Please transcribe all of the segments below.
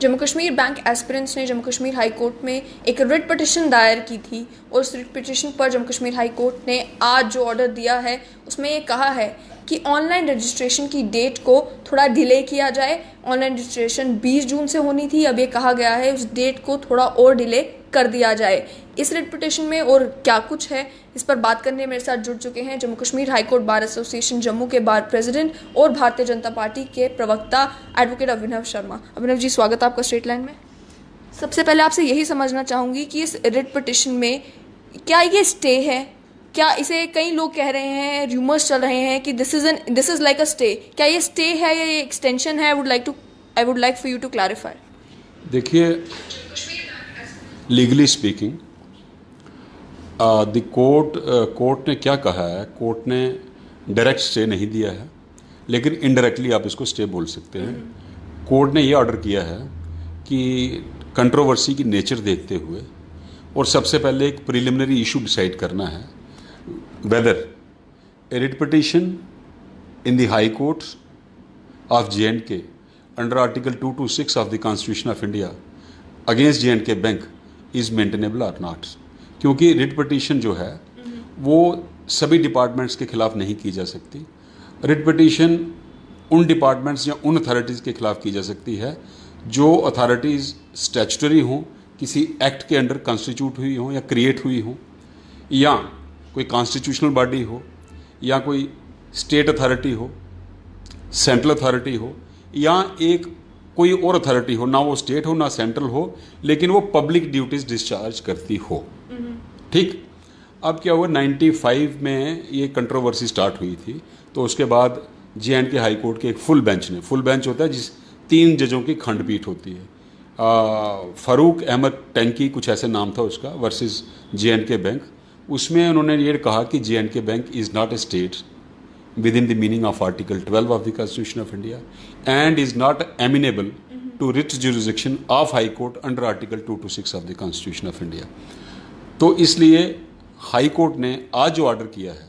Jammu Kashmir bank aspirants ने Jammu Kashmir high court में एक रिट पिटिशन दायर की थी और उस रिट पिटिशन पर जम्मू कश्मीर हाई कोर्ट ने आज जो ऑर्डर दिया है उसमें ये कहा है कि ऑनलाइन रजिस्ट्रेशन की डेट को थोड़ा डिले किया जाए। ऑनलाइन रजिस्ट्रेशन 20 जून से होनी थी, अब ये कहा गया है उस डेट को थोड़ा और डिले कर दिया जाए। इस रिट पिटिशन में और क्या कुछ है, इस पर बात करने मेरे साथ जुड़ चुके हैं Jammu Kashmir high court bar association Jammu के बार प्रेसिडेंट और भारतीय जनता पार्टी के प्रवक्ता एडवोकेट अभिनव शर्मा। अभिनव जी, स्वागत है आपका स्ट्रेट लाइन में। सबसे पहले आपसे यही समझना चाहूँगी कि इस रिट पिटिशन में क्या ये स्टे है? क्या इसे कई लोग कह रहे हैं, रूमर्स चल रहे हैं कि this is like a stay. क्या ये स्टे है या ये एक्सटेंशन है? I would like for you to clarify. देखिए, लीगली स्पीकिंग द कोर्ट ने क्या कहा है, कोर्ट ने डायरेक्ट स्टे नहीं दिया है, लेकिन इनडायरेक्टली आप इसको स्टे बोल सकते हैं। कोर्ट ने ये ऑर्डर किया है कि कंट्रोवर्सी की नेचर देखते हुए और सबसे पहले एक प्रिलिमिनरी इशू डिसाइड करना है, whether a writ petition in the High Court of J&K under Article 226 of the Constitution of India against J&K Bank is maintainable or not। क्योंकि रिट पिटिशन जो है वो सभी डिपार्टमेंट्स के खिलाफ नहीं की जा सकती। रिट पिटिशन उन डिपार्टमेंट्स या उन अथॉरिटीज़ के खिलाफ की जा सकती है जो अथॉरिटीज़ स्टैचुटरी हों, किसी एक्ट के अंडर कॉन्स्टिट्यूट हुई हों या क्रिएट हुई हों, या कोई कॉन्स्टिट्यूशनल बॉडी हो, या कोई स्टेट अथॉरिटी हो, सेंट्रल अथॉरिटी हो, या एक कोई और अथॉरिटी हो, ना वो स्टेट हो ना सेंट्रल हो, लेकिन वो पब्लिक ड्यूटीज डिस्चार्ज करती हो। ठीक, अब क्या हुआ, 95 में ये कंट्रोवर्सी स्टार्ट हुई थी, तो उसके बाद J&K हाई कोर्ट के एक फुल बेंच होता है जिस 3 जजों की खंडपीठ होती है, फारूक अहमद टैंकी कुछ ऐसे नाम था उसका, वर्सेस J&K बैंक। उसमें उन्होंने ये कहा कि J&K bank is not a state within the meaning of article 12 of the constitution of India and is not amenable to writ jurisdiction of high court under article 226 of the constitution of India. तो इसलिए high court ने आज जो order किया है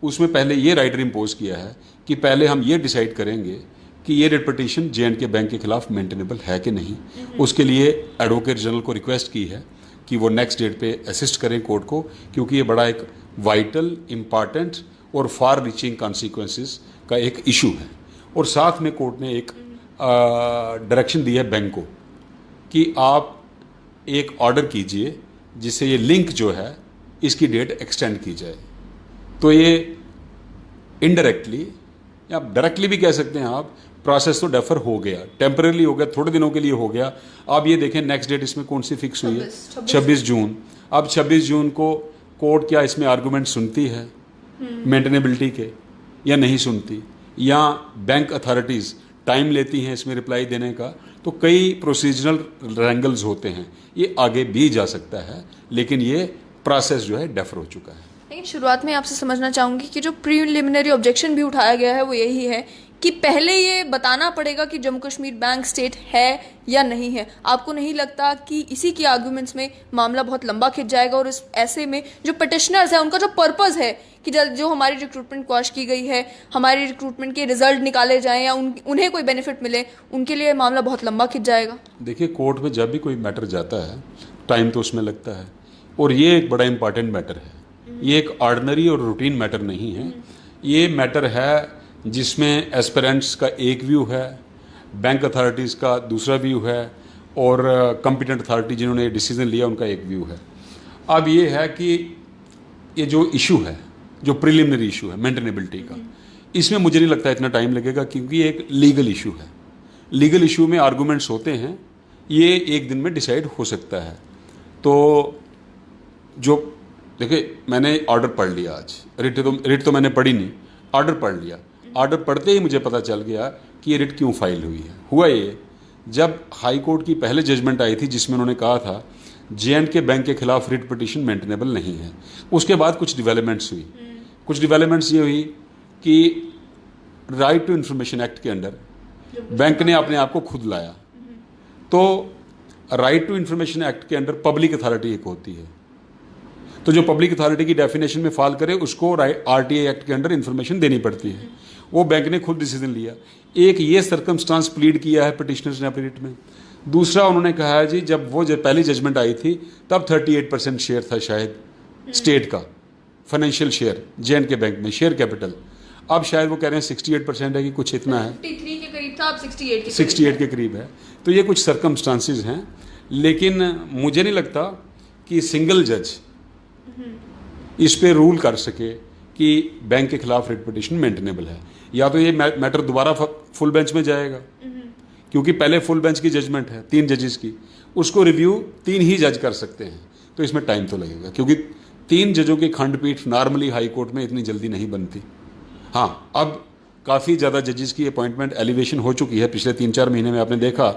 उसमें पहले ये राइटर इम्पोज किया है कि पहले हम ये डिसाइड करेंगे कि ये रिट पिटिशन J&K बैंक के खिलाफ मेंटेनेबल है कि नहीं। उसके लिए एडवोकेट जनरल को रिक्वेस्ट की है कि वो नेक्स्ट डेट पे असिस्ट करें कोर्ट को, क्योंकि ये बड़ा एक वाइटल, इम्पॉर्टेंट और फार रीचिंग कॉन्सिक्वेंसेस का एक इशू है। और साथ में कोर्ट ने एक डायरेक्शन दी है बैंक को कि आप एक ऑर्डर कीजिए जिससे ये लिंक जो है इसकी डेट एक्सटेंड की जाए। तो ये इनडायरेक्टली या डायरेक्टली भी कह सकते हैं आप, प्रोसेस तो डेफर हो गया, टेम्परेली हो गया, थोड़े दिनों के लिए हो गया। आप ये देखें नेक्स्ट डेट इसमें कौन सी फिक्स हुई है, 26 जून। अब 26 जून को कोर्ट क्या इसमें आर्गूमेंट सुनती है मेंटेनेबिलिटी के या नहीं सुनती, या बैंक अथॉरिटीज़ टाइम लेती हैं इसमें रिप्लाई देने का। तो कई प्रोसीजरल रैंगल्स होते हैं, ये आगे भी जा सकता है, लेकिन ये प्रोसेस जो है डेफर हो चुका है। लेकिन शुरुआत में आपसे समझना चाहूँगी कि जो प्रीलिमिनरी ऑब्जेक्शन भी उठाया गया है वो यही है कि पहले ये बताना पड़ेगा कि जम्मू कश्मीर बैंक स्टेट है या नहीं है। आपको नहीं लगता कि इसी के आर्गूमेंट्स में मामला बहुत लंबा खिंच जाएगा और इस ऐसे में जो पिटिशनर्स हैं उनका जो पर्पस है कि जो हमारी रिक्रूटमेंट क्वाश की गई है, हमारी रिक्रूटमेंट के रिजल्ट निकाले जाएं या उन्हें कोई बेनिफिट मिले, उनके लिए मामला बहुत लंबा खिंच जाएगा। देखिए, कोर्ट में जब भी कोई मैटर जाता है टाइम तो उसमें लगता है, और ये एक बड़ा इंपॉर्टेंट मैटर है। ये एक ऑर्डिनरी और रूटीन मैटर नहीं है। ये मैटर है जिसमें एस्पिरेंट्स का एक व्यू है, बैंक अथॉरिटीज़ का दूसरा व्यू है, और कॉम्पिटेंट अथॉरिटी जिन्होंने डिसीजन लिया उनका एक व्यू है। अब ये है कि ये जो इशू है, जो प्रिलिमिनरी इशू है मेंटेनेबिलिटी का, इसमें मुझे नहीं लगता इतना टाइम लगेगा, क्योंकि ये एक लीगल इशू है। लीगल इशू में आर्गूमेंट्स होते हैं, ये एक दिन में डिसाइड हो सकता है। तो जो देखिए, मैंने ऑर्डर पढ़ लिया आज, रिट तो मैंने पढ़ी नहीं, ऑर्डर पढ़ लिया। ऑर्डर पढ़ते ही मुझे पता चल गया कि ये रिट क्यों फाइल हुई है। हुआ ये, जब हाई कोर्ट की पहले जजमेंट आई थी जिसमें उन्होंने कहा था J&K बैंक के खिलाफ रिट पिटिशन मेंटेनेबल नहीं है, उसके बाद कुछ डेवलपमेंट्स हुई। कुछ डेवलपमेंट्स ये हुई कि राइट टू इन्फॉर्मेशन एक्ट के अंडर बैंक ने अपने आप को खुद लाया। तो राइट टू इन्फॉर्मेशन एक्ट के अंडर पब्लिक अथॉरिटी एक होती है, तो जो पब्लिक अथॉरिटी की डेफिनेशन में फॉल करे उसको RTA एक्ट के अंडर इन्फॉर्मेशन देनी पड़ती है। वो बैंक ने खुद डिसीजन लिया। एक ये सर्कमस्टांस प्लीड किया है पिटिशनर्स ने अपनी रिट में। दूसरा उन्होंने कहा है जी जब वो पहली जजमेंट आई थी तब 38% शेयर था शायद स्टेट का फाइनेंशियल शेयर J&K बैंक में, शेयर कैपिटल। अब शायद वो कह रहे हैं 68% है कि कुछ इतना है, 53 के करीब था, अब 68 के करीब है। तो ये कुछ सर्कमस्टांसिस हैं, लेकिन मुझे नहीं लगता कि सिंगल जज इस पे रूल कर सके कि बैंक के खिलाफ रिट पिटिशन मेंटेनेबल है। या तो ये मैटर दोबारा फुल बेंच में जाएगा, क्योंकि पहले फुल बेंच की जजमेंट है 3 जजेस की, उसको रिव्यू 3 ही जज कर सकते हैं, तो इसमें टाइम तो लगेगा, क्योंकि 3 जजों की खंडपीठ नॉर्मली हाई कोर्ट में इतनी जल्दी नहीं बनती। हाँ, अब काफ़ी ज़्यादा जजेस की अपॉइंटमेंट एलिवेशन हो चुकी है। पिछले 3-4 महीने में आपने देखा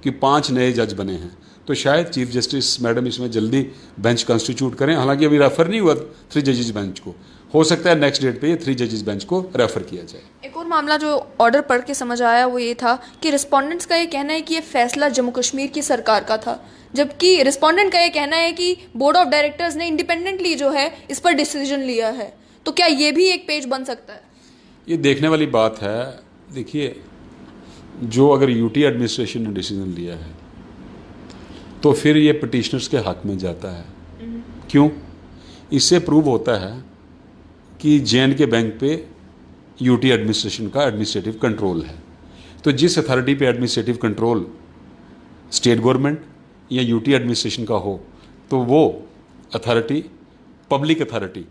कि 5 नए जज बने हैं, तो शायद चीफ जस्टिस मैडम इसमें जल्दी बेंच कॉन्स्टिट्यूट करें। हालांकि अभी रेफर नहीं हुआ 3 जजेस बेंच को, हो सकता है नेक्स्ट डेट पे ये 3 जजेस बेंच को रेफर किया जाए। एक और मामला जो ऑर्डर पढ़ के समझ आया वो ये था कि रिस्पोंडेंट्स का ये कहना है कि ये फैसला जम्मू कश्मीर की सरकार का था, जबकि रिस्पोंडेंट का ये कहना है कि बोर्ड ऑफ डायरेक्टर्स ने इंडिपेंडेंटली जो है इस पर डिसीजन लिया है। तो क्या ये भी एक पेज बन सकता है? ये देखने वाली बात है। देखिए, जो अगर यूटी एडमिनिस्ट्रेशन ने डिसीजन लिया है तो फिर ये पिटिशनर्स के हक में जाता है। क्यों? इससे प्रूव होता है कि J&K बैंक पे यूटी एडमिनिस्ट्रेशन का एडमिनिस्ट्रेटिव कंट्रोल है। तो जिस अथॉरिटी पे एडमिनिस्ट्रेटिव कंट्रोल स्टेट गवर्नमेंट या यूटी एडमिनिस्ट्रेशन का हो, तो वो अथॉरिटी पब्लिक अथॉरिटी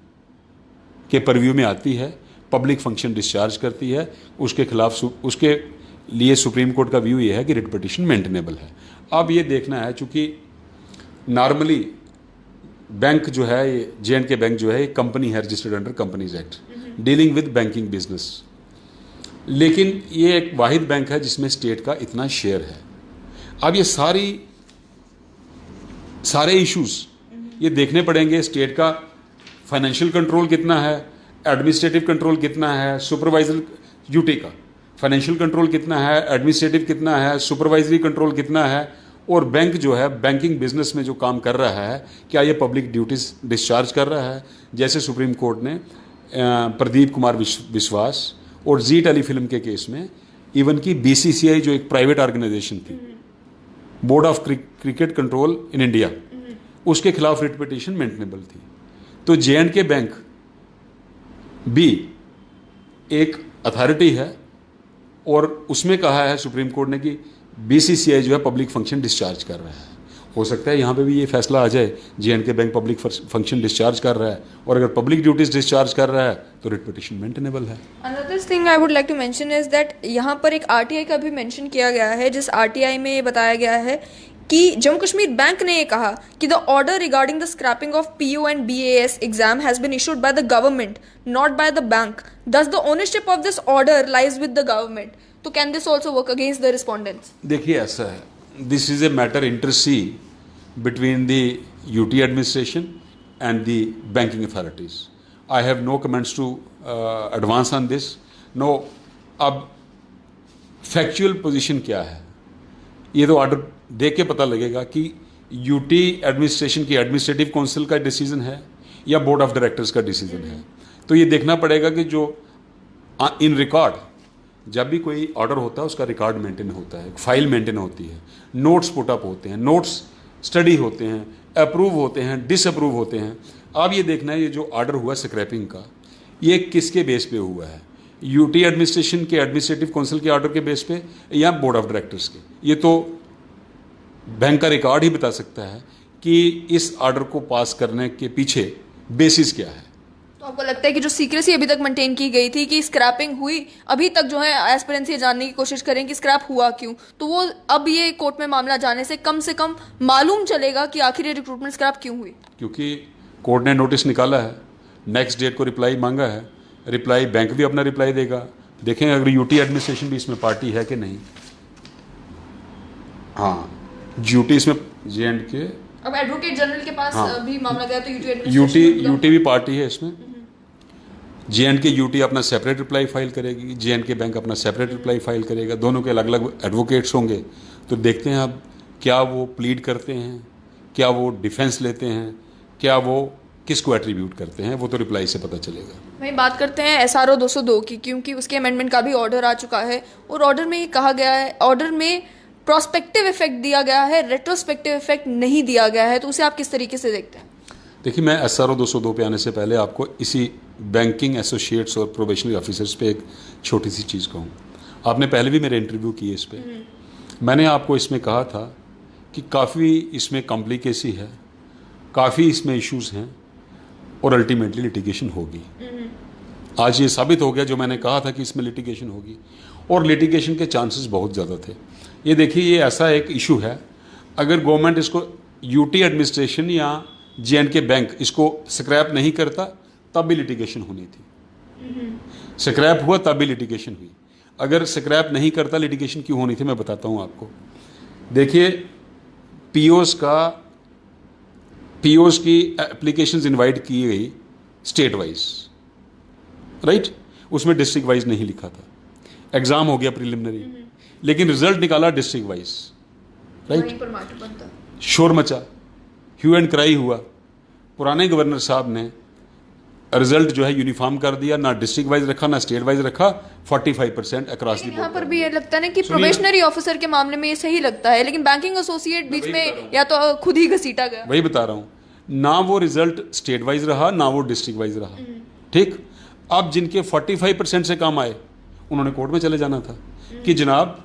के परव्यू में आती है, पब्लिक फंक्शन डिस्चार्ज करती है। उसके खिलाफ उसके लिए सुप्रीम कोर्ट का व्यू ये है कि रिट पिटिशन मेंटेनेबल है। अब ये देखना है, चूँकि नॉर्मली बैंक जो है, ये J&K बैंक जो है, एक कंपनी है registered under companies act, dealing with banking business, लेकिन ये एक वाहिद बैंक है जिसमें स्टेट का इतना शेयर है। अब ये सारे इश्यूज ये देखने पड़ेंगे, स्टेट का फाइनेंशियल कंट्रोल कितना है, एडमिनिस्ट्रेटिव कंट्रोल कितना है, सुपरवाइजर ड्यूटी का फाइनेंशियल कंट्रोल कितना है, एडमिनिस्ट्रेटिव कितना है, सुपरवाइजरी कंट्रोल कितना है, और बैंक जो है बैंकिंग बिजनेस में जो काम कर रहा है क्या ये पब्लिक ड्यूटीज डिस्चार्ज कर रहा है। जैसे सुप्रीम कोर्ट ने प्रदीप कुमार विश्वास और जी टेलीफिल्म के केस में इवन की BCCI जो एक प्राइवेट ऑर्गेनाइजेशन थी, board of cricket control in India, उसके खिलाफ रिट पिटिशन मेंटेनेबल थी। तो J&K बैंक भी एक अथॉरिटी है और उसमें कहा है सुप्रीम कोर्ट ने कि BCCI जो है पब्लिक फंक्शन डिस्चार्ज कर रहा है। हो सकता है यहाँ पे भी ये फैसला आ जाए J&K bank public function discharge कर रहा है, और अगर पब्लिक ड्यूटीज डिस्चार्ज कर रहा है तो रिट पिटिशन मेंटेनेबल है। Another thing I would like to mention is that यहाँ पर एक RTI का भी मेंशन किया गया है, जिस RTI में ये बताया गया है कि जम्मू कश्मीर बैंक ने ये कहा कि the order regarding the scrapping of PO and BAS exam has been issued by the government, not by the bank, thus the ownership of this order lies with the government. तो can this also work against the respondents? देखिए, ऐसा है, this is a matter inter se between the UT administration and the banking authorities. I have no comments to advance on this. No, अब factual position क्या है ये तो order देख के पता लगेगा कि यूटी एडमिनिस्ट्रेशन की एडमिनिस्ट्रेटिव काउंसिल का डिसीजन है या बोर्ड ऑफ डायरेक्टर्स का डिसीजन है। तो ये देखना पड़ेगा कि जो इन रिकॉर्ड जब भी कोई ऑर्डर होता है उसका रिकॉर्ड मेंटेन होता है, फाइल मेंटेन होती है, नोट्स पुट अप होते हैं, नोट्स स्टडी होते हैं, अप्रूव होते हैं, डिसअप्रूव होते हैं। अब ये देखना है ये जो ऑर्डर हुआ स्क्रैपिंग का ये किसके बेस पे हुआ है, यूटी एडमिनिस्ट्रेशन के एडमिनिस्ट्रेटिव काउंसिल के ऑर्डर के बेस पे या बोर्ड ऑफ डायरेक्टर्स के। ये तो बैंक का रिकॉर्ड ही बता सकता है कि इस ऑर्डर को पास करने के पीछे बेसिस क्या है। तो आपको लगता है कि जो सीक्रेसी अभी तक मेंटेन की गई थी कि स्क्रैपिंग हुई, अभी तक जो है एस्पिरेंट्स ये जानने की कोशिश करें कि स्क्रैप हुआ क्यों, तो वो अब ये कोर्ट में मामला जाने से कम मालूम चलेगा कि आखिर ये रिक्रूटमेंट स्क्रैप क्यों हुई? क्योंकि कोर्ट ने नोटिस निकाला है, नेक्स्ट डेट को रिप्लाई मांगा है, रिप्लाई बैंक भी अपना रिप्लाई देगा। देखें अगर यूटी एडमिनिस्ट्रेशन भी इसमें पार्टी है कि नहीं। हाँ, यूटी इसमें J&K, अब एडवोकेट जनरल के पास भी मामला गया तो यूटी भी पार्टी है इसमें। J&K यूटी अपना सेपरेट रिप्लाई फाइल करेगी, J&K बैंक अपना सेपरेट रिप्लाई फाइल करेगा, दोनों के अलग अलग एडवोकेट्स होंगे। तो देखते हैं अब क्या वो प्लीड करते हैं, क्या वो डिफेंस लेते हैं, क्या वो किसको एट्रीब्यूट करते हैं, वो तो रिप्लाई से पता चलेगा। वहीं बात करते हैं SRO 202 की, क्योंकि उसके अमेंडमेंट का भी ऑर्डर आ चुका है और ऑर्डर में ये कहा गया है, ऑर्डर में प्रोस्पेक्टिव इफेक्ट दिया गया है, रेट्रोस्पेक्टिव इफेक्ट नहीं दिया गया है, तो उसे आप किस तरीके से देखते हैं? देखिए, मैं SRO 202 पे आने से पहले आपको इसी बैंकिंग एसोसिएट्स और प्रोबेशनरी ऑफिसर्स पे एक छोटी सी चीज़ कहूँ। आपने पहले भी मेरे इंटरव्यू किए इस पे, मैंने आपको इसमें कहा था कि काफ़ी इसमें कॉम्प्लिकेसी है, काफ़ी इसमें इश्यूज हैं और अल्टीमेटली लिटिगेशन होगी। आज ये साबित हो गया जो मैंने कहा था कि इसमें लिटिगेशन होगी, और लिटिगेशन के चांसेस बहुत ज़्यादा थे। ये देखिए, ये ऐसा एक इशू है, अगर गवर्नमेंट इसको यूटी एडमिनिस्ट्रेशन या J&K बैंक इसको स्क्रैप नहीं करता तब भी लिटिगेशन होनी थी। स्क्रैप हुआ तब भी लिटिगेशन हुई। अगर स्क्रैप नहीं करता लिटिगेशन क्यों होनी थी, मैं बताता हूँ आपको। देखिए, पीओस की एप्लीकेशंस इनवाइट की गई स्टेट वाइज, राइट, उसमें डिस्ट्रिक्ट वाइज नहीं लिखा था। एग्जाम हो गया प्रिलिमिनरी, लेकिन रिजल्ट निकाला डिस्ट्रिक्ट वाइज, राइट। शोर मचा, ह्यू एंड क्राई हुआ। पुराने गवर्नर साहब ने रिजल्ट जो है यूनिफॉर्म कर दिया, ना डिस्ट्रिक्ट वाइज रखा ना स्टेट वाइज रखा, 45% अक्रॉस दी। यहाँ पर भी ये लगता है ना कि प्रोबेशनरी ऑफिसर के मामले में ये सही लगता है, लेकिन बैंकिंग एसोसिएट बीच में या तो खुद ही घसीटा गया। वही बता रहा हूँ, ना वो रिजल्ट स्टेट वाइज रहा ना वो डिस्ट्रिक्ट वाइज रहा। ठीक, अब जिनके 45% से कम आए उन्होंने कोर्ट में चले जाना था कि जनाब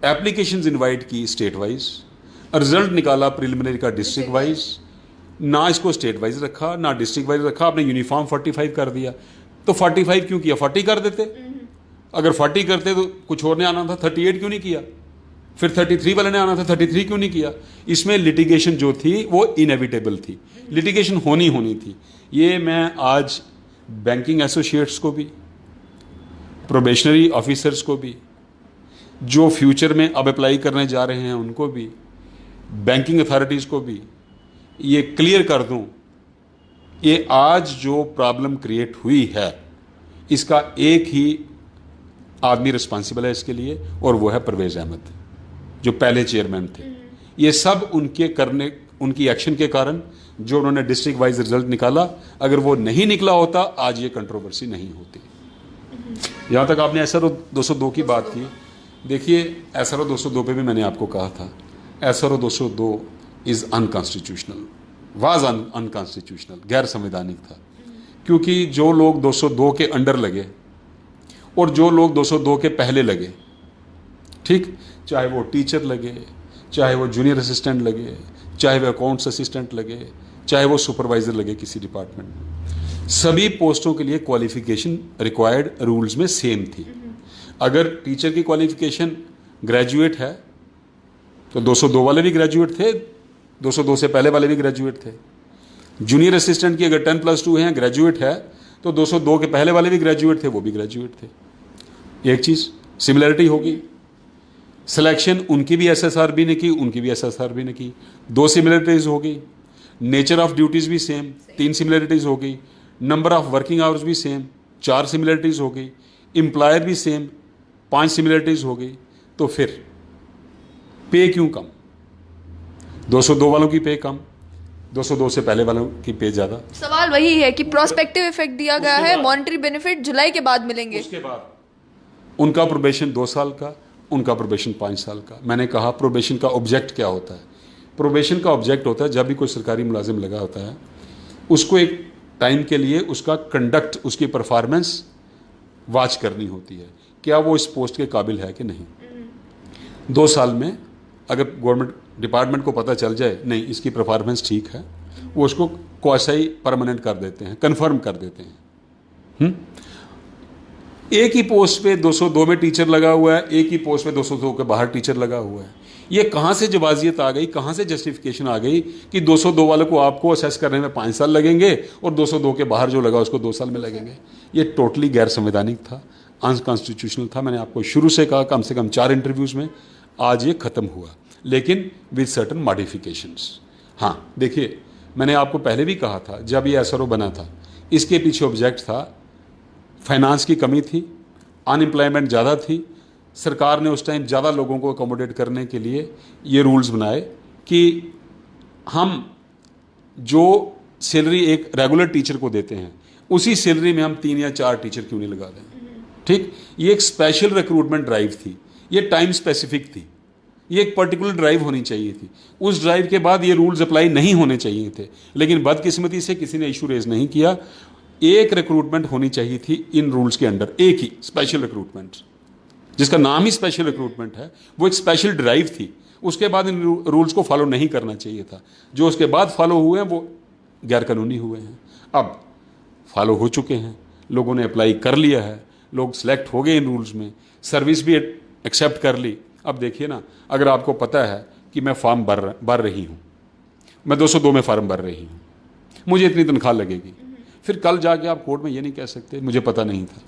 एप्लीकेशंस इनवाइट की स्टेट वाइज, रिजल्ट निकाला प्रिलिमिनरी का डिस्ट्रिक्ट वाइज, ना इसको स्टेट वाइज रखा ना डिस्ट्रिक्ट वाइज रखा, आपने यूनिफॉर्म 45 कर दिया। तो 45 क्यों किया? 40 कर देते। अगर 40 करते तो कुछ और ने आना था, 38 क्यों नहीं किया? फिर 33 वाले ने आना था, 33 क्यों नहीं किया? इसमें लिटिगेशन जो थी वो इनएविटेबल थी, लिटिगेशन होनी थी। ये मैं आज बैंकिंग एसोसिएट्स को भी, प्रोबेशनरी ऑफिसर्स को भी, जो फ्यूचर में अब अप्लाई करने जा रहे हैं उनको भी, बैंकिंग अथॉरिटीज़ को भी ये क्लियर कर दूं, ये आज जो प्रॉब्लम क्रिएट हुई है इसका एक ही आदमी रिस्पॉन्सिबल है इसके लिए, और वो है परवेज़ अहमद जो पहले चेयरमैन थे। ये सब उनकी एक्शन के कारण जो उन्होंने डिस्ट्रिक्ट वाइज रिजल्ट निकाला, अगर वो नहीं निकला होता आज ये कंट्रोवर्सी नहीं होती। यहाँ तक आपने SRO 202 की बात की, देखिए SRO 202 पे भी मैंने आपको कहा था SRO 202 is unconstitutional, was unconstitutional, गैर संवैधानिक था। क्योंकि जो लोग 202 के अंडर लगे और जो लोग 202 के पहले लगे, ठीक, चाहे वो टीचर लगे, चाहे वो जूनियर असिस्टेंट लगे, चाहे वो अकाउंट्स असिस्टेंट लगे, चाहे वो सुपरवाइज़र लगे किसी डिपार्टमेंट में, सभी पोस्टों के लिए क्वालिफिकेशन रिक्वायर्ड रूल्स में सेम थी। अगर टीचर की क्वालिफिकेशन ग्रेजुएट है तो 202 वाले भी ग्रेजुएट थे, 202 से पहले वाले भी ग्रेजुएट थे। जूनियर असिस्टेंट की अगर 10+2 हैं, ग्रेजुएट है, तो 202 के पहले वाले भी ग्रेजुएट थे, वो भी ग्रेजुएट थे। एक चीज़ सिमिलरिटी होगी। सिलेक्शन उनकी भी SSRB ने की, उनकी भी SSRB ने की, 2 सिमिलरिटीज़ हो गई। नेचर ऑफ ड्यूटीज़ भी सेम, 3 सिमिलरिटीज़ हो गई। नंबर ऑफ वर्किंग आवर्स भी सेम, 4 सिमिलरिटीज़ हो गई। एम्प्लॉयर भी सेम, 5 सिमिलरिटीज़ हो गई। तो फिर पे क्यों कम? 202 वालों की पे कम, 202 से पहले वालों की पे ज़्यादा। सवाल वही है कि प्रोस्पेक्टिव इफेक्ट दिया गया है, मॉनेटरी बेनिफिट जुलाई के बाद मिलेंगे। उसके बाद उनका प्रोबेशन 2 साल का, उनका प्रोबेशन 5 साल का। मैंने कहा प्रोबेशन का ऑब्जेक्ट क्या होता है? प्रोबेशन का ऑब्जेक्ट होता है जब भी कोई सरकारी मुलाजिम लगा होता है, उसको एक टाइम के लिए उसका कंडक्ट, उसकी परफॉर्मेंस वॉच करनी होती है, क्या वो इस पोस्ट के काबिल है कि नहीं। 2 साल में अगर गवर्नमेंट डिपार्टमेंट को पता चल जाए नहीं इसकी परफॉर्मेंस ठीक है, वो उसको क्वासाई परमानेंट कर देते हैं, कंफर्म कर देते हैं। एक ही पोस्ट पे 202 में टीचर लगा हुआ है, एक ही पोस्ट पे 202 के बाहर टीचर लगा हुआ है। ये कहाँ से जवाजियत आ गई, कहाँ से जस्टिफिकेशन आ गई कि 202 वालों को आपको असेस करने में 5 साल लगेंगे और 202 के बाहर जो लगा उसको 2 साल में लगेंगे। ये टोटली गैर संवैधानिक था, अनकॉन्स्टिट्यूशनल था। मैंने आपको शुरू से कहा, कम से कम 4 इंटरव्यूज़ में, आज ये ख़त्म हुआ, लेकिन विद सर्टन मॉडिफिकेशंस। हाँ देखिए, मैंने आपको पहले भी कहा था जब ये SRO बना था, इसके पीछे ऑब्जेक्ट था फाइनेंस की कमी थी, अनएम्प्लॉयमेंट ज़्यादा थी। सरकार ने उस टाइम ज़्यादा लोगों को अकोमोडेट करने के लिए ये रूल्स बनाए कि हम जो सैलरी एक रेगुलर टीचर को देते हैं, उसी सैलरी में हम 3 या 4 टीचर क्यों नहीं लगा दें? ठीक, ये एक स्पेशल रिक्रूटमेंट ड्राइव थी, ये टाइम स्पेसिफिक थी, ये एक पर्टिकुलर ड्राइव होनी चाहिए थी। उस ड्राइव के बाद ये रूल्स अप्लाई नहीं होने चाहिए थे, लेकिन बदकिस्मती से किसी ने इशू रेज नहीं किया। एक रिक्रूटमेंट होनी चाहिए थी इन रूल्स के अंडर, एक ही स्पेशल रिक्रूटमेंट, जिसका नाम ही स्पेशल रिक्रूटमेंट है, वो एक स्पेशल ड्राइव थी। उसके बाद इन रूल्स को फॉलो नहीं करना चाहिए था। जो उसके बाद फॉलो हुए हैं वो गैरकानूनी हुए हैं। अब फॉलो हो चुके हैं, लोगों ने अप्लाई कर लिया है, लोग सेलेक्ट हो गए इन रूल्स में, सर्विस भी एक्सेप्ट कर ली। अब देखिए ना, अगर आपको पता है कि मैं फॉर्म भर रही हूँ, मैं 202 में फॉर्म भर रही हूँ, मुझे इतनी तनख्वाह लगेगी, फिर कल जाके आप कोर्ट में ये नहीं कह सकते मुझे पता नहीं था।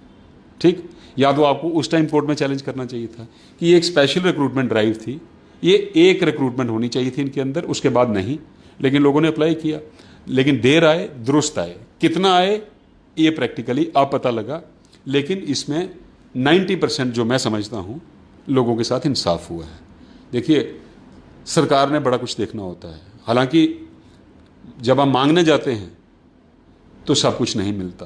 ठीक, या तो आपको उस टाइम कोर्ट में चैलेंज करना चाहिए था कि ये एक स्पेशल रिक्रूटमेंट ड्राइव थी, ये एक रिक्रूटमेंट होनी चाहिए थी इनके अंदर, उसके बाद नहीं। लेकिन लोगों ने अप्लाई किया, लेकिन देर आए दुरुस्त आए। कितना आए ये प्रैक्टिकली आप पता लगा, लेकिन इसमें 90% जो मैं समझता हूँ लोगों के साथ इंसाफ हुआ है। देखिए, सरकार ने बड़ा कुछ देखना होता है, हालांकि जब हम मांगने जाते हैं तो सब कुछ नहीं मिलता,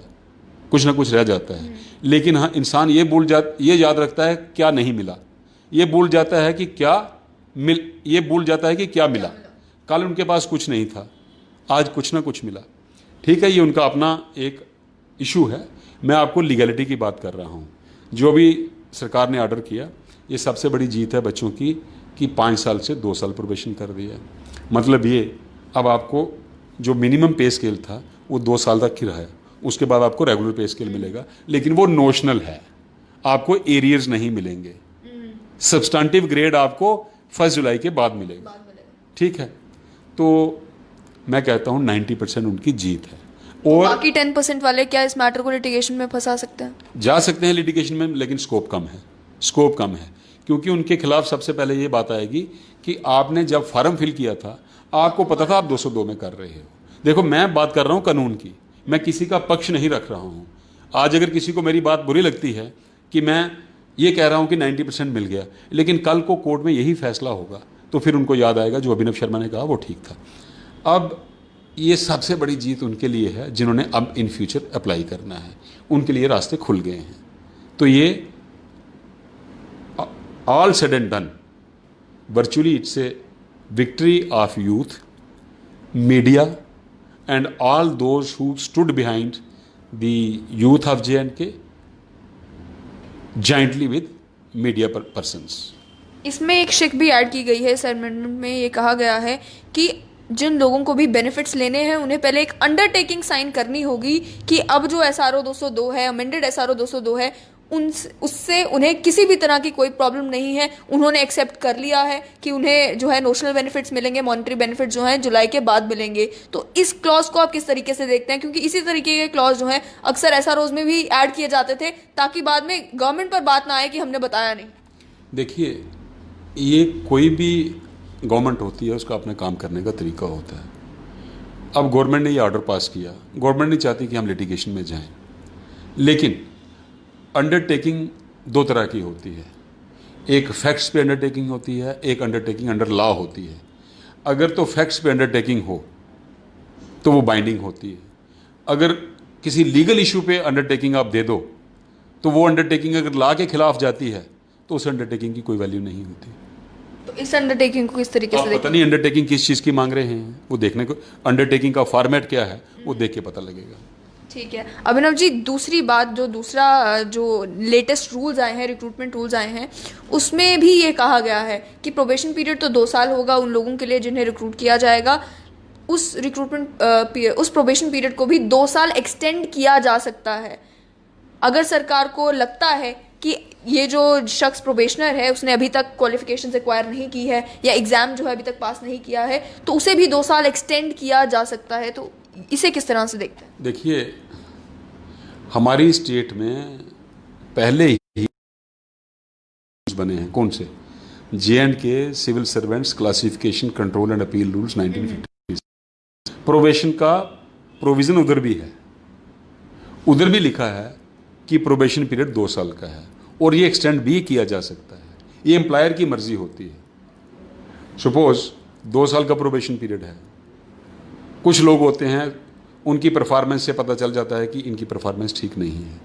कुछ ना कुछ रह जाता है। लेकिन हाँ, इंसान ये याद रखता है क्या नहीं मिला, ये भूल जाता है कि क्या मिला। कल उनके पास कुछ नहीं था, आज कुछ ना कुछ मिला। ठीक है, ये उनका अपना एक इशू है, मैं आपको लीगैलिटी की बात कर रहा हूँ। जो भी सरकार ने ऑर्डर किया, ये सबसे बड़ी जीत है बच्चों की कि 5 साल से 2 साल प्रोबेशन कर दिया। मतलब ये अब आपको जो मिनिमम पे स्केल था वो 2 साल तक ही रहा, उसके बाद आपको रेगुलर पे स्केल मिलेगा, लेकिन वो नोशनल है, आपको एरियर्स नहीं मिलेंगे। सब्सटेंटिव ग्रेड आपको 1 जुलाई के बाद मिलेगा। ठीक है, तो मैं कहता हूँ 90% उनकी जीत है। और बाकी 10% वाले क्या इस मैटर को लिटिगेशन में फंसा सकते हैं? जा सकते हैं लिटिगेशन में, लेकिन स्कोप कम है, क्योंकि उनके खिलाफ सबसे पहले ये बात आएगी कि आपने जब फॉर्म फिल किया था आपको पता था आप 202 में कर रहे हो। देखो, मैं बात कर रहा हूँ कानून की, मैं किसी का पक्ष नहीं रख रहा हूँ। आज अगर किसी को मेरी बात बुरी लगती है कि मैं ये कह रहा हूँ कि 90% मिल गया, लेकिन कल को कोर्ट में यही फैसला होगा, तो फिर उनको याद आएगा जो अभिनव शर्मा ने कहा वो ठीक था। अब ये सबसे बड़ी जीत उनके लिए है जिन्होंने अब इन फ्यूचर अप्लाई करना है, उनके लिए रास्ते खुल गए हैं। तो ये all said and done, virtually it's a victory of youth, media and all those who stood behind the youth of JNK jointly with media persons. इसमें एक शिक भी ऐड की गई है सर, अमेंडमेंट में ये कहा गया है कि जिन लोगों को भी बेनिफिट्स लेने हैं उन्हें पहले एक अंडरटेकिंग साइन करनी होगी कि अब जो SRO 202 है, अमेंडेड SRO 202 है, उससे उन्हें किसी भी तरह की कोई प्रॉब्लम नहीं है। उन्होंने एक्सेप्ट कर लिया है कि उन्हें जो है नोशनल बेनिफिट्स मिलेंगे, मॉनेटरी बेनिफिट्स जो हैं जुलाई के बाद मिलेंगे। तो इस क्लॉज को आप किस तरीके से देखते हैं? क्योंकि इसी तरीके के क्लॉज जो हैं अक्सर SROs में भी ऐड किए जाते थे ताकि बाद में गवर्नमेंट पर बात ना आए कि हमने बताया नहीं। देखिए, ये कोई भी गवर्नमेंट होती है उसका अपने काम करने का तरीका होता है। अब गवर्नमेंट ने ये ऑर्डर पास किया, गवर्नमेंट नहीं चाहती कि हम लिटिगेशन में जाएं, लेकिन अंडरटेकिंग 2 तरह की होती है। एक फैक्ट्स पे अंडरटेकिंग होती है, एक अंडरटेकिंग अंडर लॉ होती है। अगर तो फैक्ट्स पे अंडरटेकिंग हो तो वो बाइंडिंग होती है। अगर किसी लीगल इशू पे अंडरटेकिंग आप दे दो तो वो अंडरटेकिंग अगर लॉ के खिलाफ जाती है तो उस अंडरटेकिंग की कोई वैल्यू नहीं होती। तो इस अंडरटेकिंग को किस तरीके से पता नहीं अंडरटेकिंग किस चीज़ की मांग रहे हैं, वो देखने को, अंडरटेकिंग का फॉर्मेट क्या है वो देख के पता लगेगा। ठीक है अभिनव जी, दूसरी बात, जो लेटेस्ट रूल्स आए हैं, रिक्रूटमेंट रूल्स आए हैं, उसमें भी ये कहा गया है कि प्रोबेशन पीरियड तो 2 साल होगा उन लोगों के लिए जिन्हें रिक्रूट किया जाएगा। उस प्रोबेशन पीरियड को भी 2 साल एक्सटेंड किया जा सकता है। अगर सरकार को लगता है कि ये जो शख्स प्रोबेशनर है उसने अभी तक क्वालिफिकेशंस एक्वायर नहीं की है या एग्ज़ाम जो है अभी तक पास नहीं किया है, तो उसे भी 2 साल एक्सटेंड किया जा सकता है। तो इसे किस तरह से देखते हैं? देखिए, हमारी स्टेट में पहले ही बने हैं, कौन से? JNK civil servants classification control and appeal rules 1950। Probation का प्रोविज़न उधर भी है, उधर भी लिखा है कि प्रोबेशन पीरियड 2 साल का है और ये एक्सटेंड भी किया जा सकता है। ये एम्प्लॉयर की मर्जी होती है। सपोज 2 साल का प्रोबेशन पीरियड है, कुछ लोग होते हैं उनकी परफॉर्मेंस से पता चल जाता है कि इनकी परफॉर्मेंस ठीक नहीं है,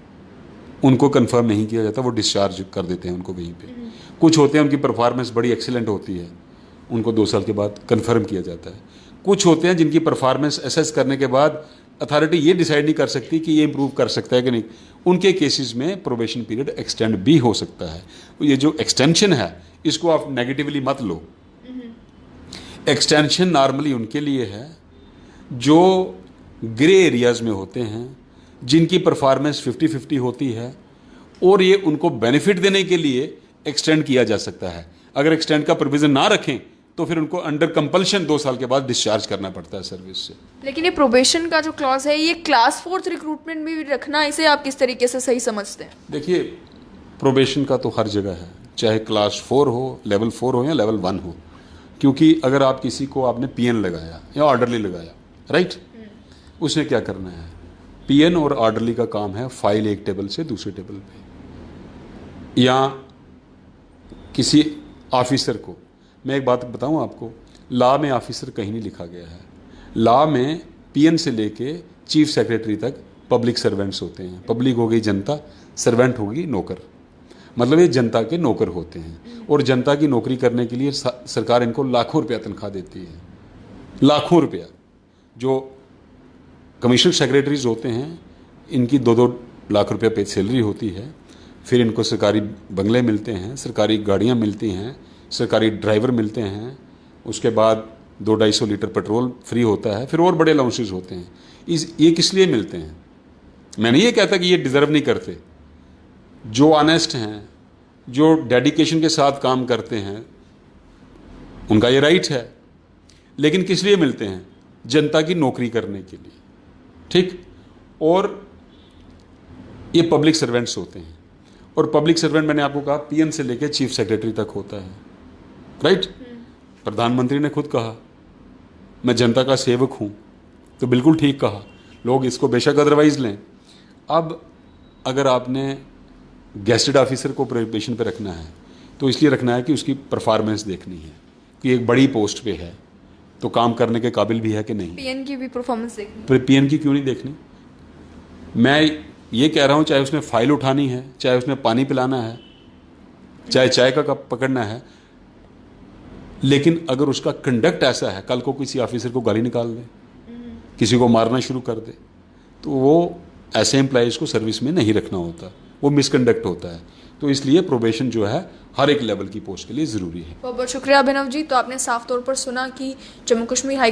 उनको कंफर्म नहीं किया जाता, वो डिस्चार्ज कर देते हैं उनको वहीं पे। कुछ होते हैं उनकी परफॉर्मेंस बड़ी एक्सीलेंट होती है, उनको 2 साल के बाद कंफर्म किया जाता है। कुछ होते हैं जिनकी परफॉर्मेंस असेस करने के बाद अथॉरिटी ये डिसाइड नहीं कर सकती कि ये इंप्रूव कर सकता है कि नहीं, उनके केसेस में प्रोबेशन पीरियड एक्सटेंड भी हो सकता है। ये जो एक्सटेंशन है इसको आप नेगेटिवली मत लो। एक्सटेंशन नॉर्मली उनके लिए है जो ग्रे एरियाज में होते हैं, जिनकी परफॉर्मेंस 50-50 होती है, और ये उनको बेनिफिट देने के लिए एक्सटेंड किया जा सकता है। अगर एक्सटेंड का प्रोविजन ना रखें तो फिर उनको अंडर कंपल्शन 2 साल के बाद डिस्चार्ज करना पड़ता है सर्विस से। लेकिन ये प्रोबेशन का जो क्लॉज है ये क्लास 4 रिक्रूटमेंट में भी रखना, इसे आप किस तरीके से सही समझते हैं? देखिए, प्रोबेशन का तो हर जगह है, चाहे क्लास 4 हो, लेवल 4 हो या लेवल 1 हो। क्योंकि अगर आप किसी को आपने पीएन लगाया या ऑर्डरली लगाया, राइट, उसने क्या करना है? पीएन और ऑर्डरली का काम है फाइल एक टेबल से दूसरे टेबल पे, या किसी ऑफिसर को, मैं एक बात बताऊं आपको, लॉ में ऑफिसर कहीं नहीं लिखा गया है। लॉ में पीएन से लेके चीफ सेक्रेटरी तक पब्लिक सर्वेंट्स होते हैं। पब्लिक हो गई जनता, सर्वेंट होगी नौकर, मतलब ये जनता के नौकर होते हैं। और जनता की नौकरी करने के लिए सरकार इनको लाखों रुपया तनख्वाह देती है, लाखों रुपया। जो कमिश्नर सेक्रेटरीज होते हैं इनकी 2-2 लाख रुपया पे सैलरी होती है। फिर इनको सरकारी बंगले मिलते हैं, सरकारी गाड़ियाँ मिलती हैं, सरकारी ड्राइवर मिलते हैं, उसके बाद 200-250 लीटर पेट्रोल फ्री होता है, फिर और बड़े अलाउंसेस होते हैं। ये किस लिए मिलते हैं? मैं नहीं ये कहता कि ये डिज़र्व नहीं करते। जो ऑनेस्ट हैं, जो डेडिकेशन के साथ काम करते हैं, उनका ये राइट है। लेकिन किस लिए मिलते हैं? जनता की नौकरी करने के लिए, ठीक। और ये पब्लिक सर्वेंट्स होते हैं, और पब्लिक सर्वेंट मैंने आपको कहा पीएन से लेकर चीफ सेक्रेटरी तक होता है, राइट। प्रधानमंत्री ने खुद कहा मैं जनता का सेवक हूँ, तो बिल्कुल ठीक कहा। लोग इसको बेशक अदरवाइज लें। अब अगर आपने गेस्टेड ऑफिसर को प्रोबेशन पे रखना है तो इसलिए रखना है कि उसकी परफॉर्मेंस देखनी है कि एक बड़ी पोस्ट पे है तो काम करने के काबिल भी है कि नहीं। पीएन की भी परफॉर्मेंस देखनी। पीएन की क्यों नहीं देखनी? मैं ये कह रहा हूँ, चाहे उसने फाइल उठानी है, चाहे उसने पानी पिलाना है, चाहे चाय का कप पकड़ना है, लेकिन अगर उसका कंडक्ट ऐसा है, कल को किसी ऑफिसर को गाली निकाल दे, किसी को मारना शुरू कर दे, तो वो ऐसे एम्प्लॉइज को सर्विस में नहीं रखना होता, वो मिसकंडक्ट होता है। तो इसलिए प्रोबेशन जो है हर एक लेवल की पोस्ट के लिए ज़रूरी है। बहुत बहुत शुक्रिया अभिनव जी। तो आपने साफ तौर पर सुना कि जम्मू कश्मीर हाई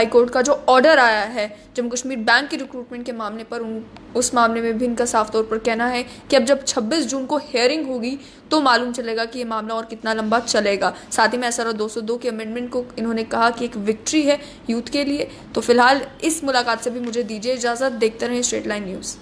कोर्ट का जो ऑर्डर आया है जम्मू कश्मीर बैंक की रिक्रूटमेंट के मामले पर, उस मामले में भी इनका साफ तौर पर कहना है कि अब जब 26 जून को हियरिंग होगी तो मालूम चलेगा कि ये मामला और कितना लंबा चलेगा। साथ ही में SRO 202 के अमेंडमेंट को इन्होंने कहा कि एक विक्ट्री है यूथ के लिए। तो फिलहाल इस मुलाकात से भी मुझे दीजिए इजाज़त। देखते रहें स्ट्रेट लाइन न्यूज़।